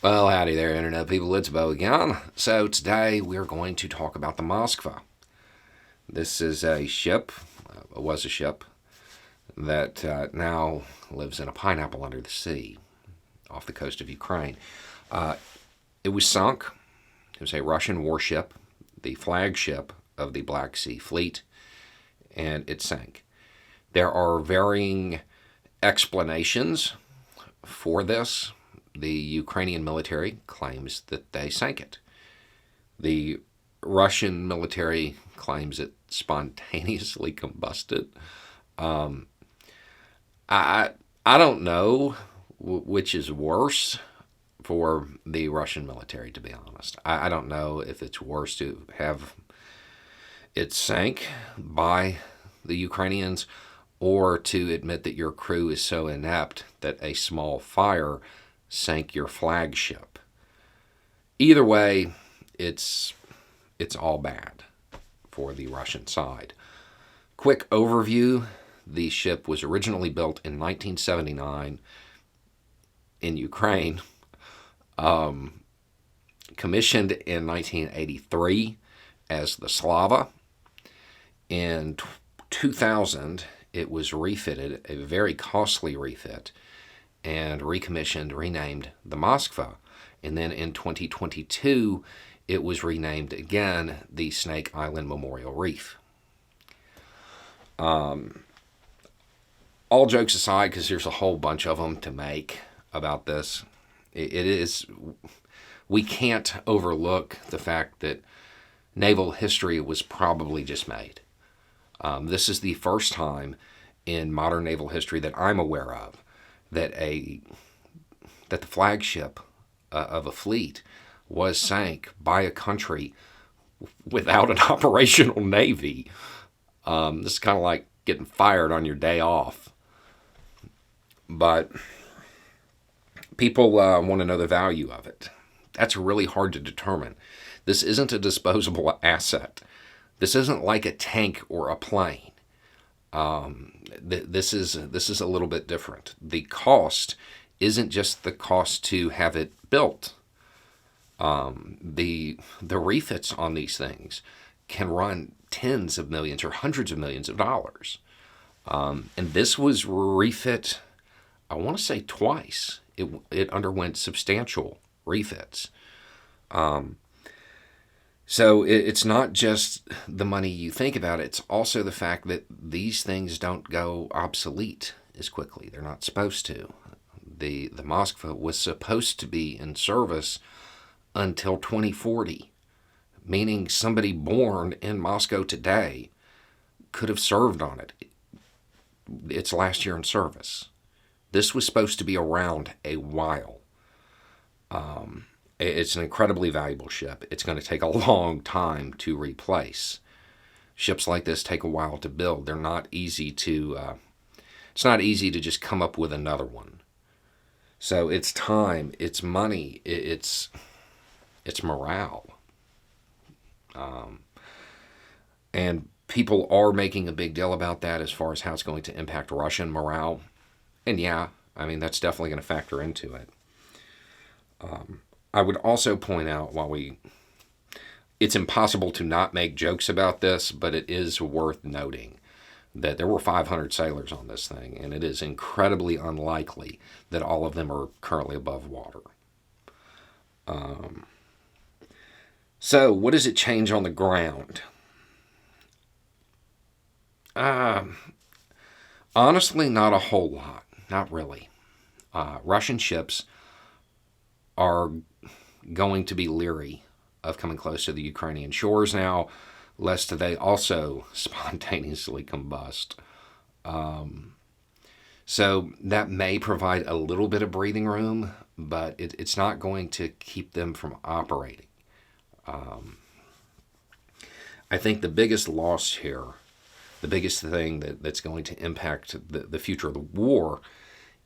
Well, howdy there, Internet people. It's Bo again. So, today we're going to talk about the Moskva. This is a ship, was a ship, that now lives in a pineapple under the sea off the coast of Ukraine. It was sunk. It was a Russian warship, the flagship of the Black Sea Fleet, and it sank. There are varying explanations for this. The Ukrainian military claims that they sank it. The Russian military claims it spontaneously combusted. I don't know which is worse for the Russian military, to be honest. I don't know if it's worse to have it sank by the Ukrainians or to admit that your crew is so inept that a small fire sank your flagship. Either way, it's all bad for the Russian side. Quick overview: the ship was originally built in 1979 in Ukraine, commissioned in 1983 as the Slava. In 2000, it was refitted, a very costly refit, and recommissioned, renamed the Moskva. And then in 2022, it was renamed again the Snake Island Memorial Reef. All jokes aside, because there's a whole bunch of them to make about this, we can't overlook the fact that naval history was probably just made. This is the first time in modern naval history that I'm aware of that the flagship of a fleet was sank by a country without an operational navy. This is kind of like getting fired on your day off. But people want to know the value of it. That's really hard to determine. This isn't a disposable asset. This isn't like a tank or a plane. This is a little bit different. The cost isn't just the cost to have it built. The refits on these things can run tens of millions or hundreds of millions of dollars. And this was refit, I want to say twice. It underwent substantial refits. So it's not just the money you think about, it's also the fact that these things don't go obsolete as quickly. They're not supposed to. The Moskva was supposed to be in service until 2040, meaning somebody born in Moscow today could have served on it its last year in service. This was supposed to be around a while. It's an incredibly valuable ship. It's going to take a long time to replace. Ships like this take a while to build. They're not easy to. It's not easy to just come up with another one. So it's time, it's money, it's morale, and people are making a big deal about that as far as how it's going to impact Russian morale. And yeah, I mean that's definitely going to factor into it. I would also point out, it's impossible to not make jokes about this, but it is worth noting that there were 500 sailors on this thing, and it is incredibly unlikely that all of them are currently above water. So, what does it change on the ground? Honestly, not a whole lot. Not really. Russian ships are going to be leery of coming close to the Ukrainian shores now, lest they also spontaneously combust. So that may provide a little bit of breathing room, but it's not going to keep them from operating. I think the biggest loss here, the biggest thing that's going to impact the future of the war,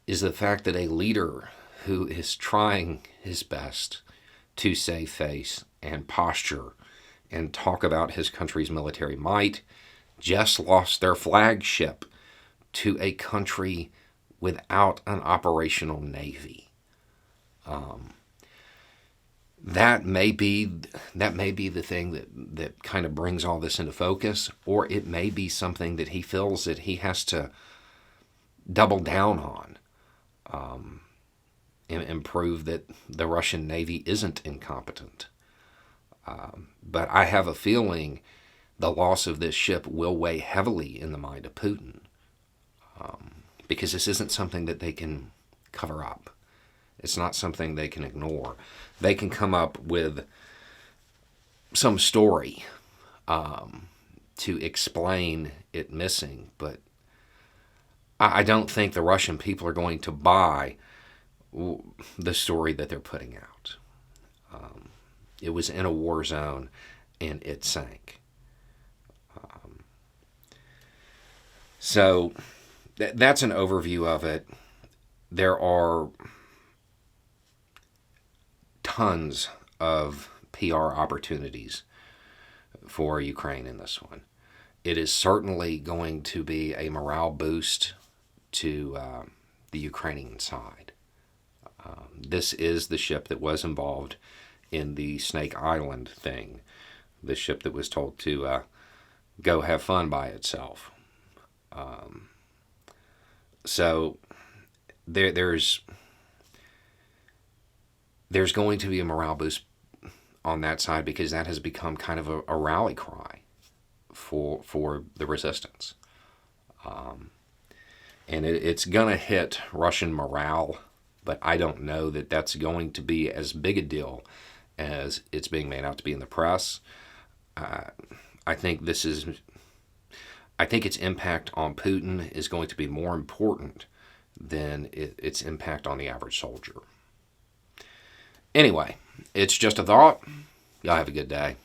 is the fact that a leader who is trying his best to save face and posture and talk about his country's military might just lost their flagship to a country without an operational navy. that may be the thing that kind of brings all this into focus, or it may be something that he feels that he has to double down on, and prove that the Russian Navy isn't incompetent. But I have a feeling the loss of this ship will weigh heavily in the mind of Putin, because this isn't something that they can cover up. It's not something they can ignore. They can come up with some story to explain it missing, but I don't think the Russian people are going to buy the story that they're putting out. It was in a war zone, and it sank. So that's an overview of it. There are tons of PR opportunities for Ukraine in this one. It is certainly going to be a morale boost to the Ukrainian side. This is the ship that was involved in the Snake Island thing, the ship that was told to go have fun by itself. So there's going to be a morale boost on that side, because that has become kind of a rally cry for the resistance. And it's going to hit Russian morale, but I don't know that that's going to be as big a deal as it's being made out to be in the press. I think its impact on Putin is going to be more important than its impact on the average soldier. Anyway, it's just a thought. Y'all have a good day.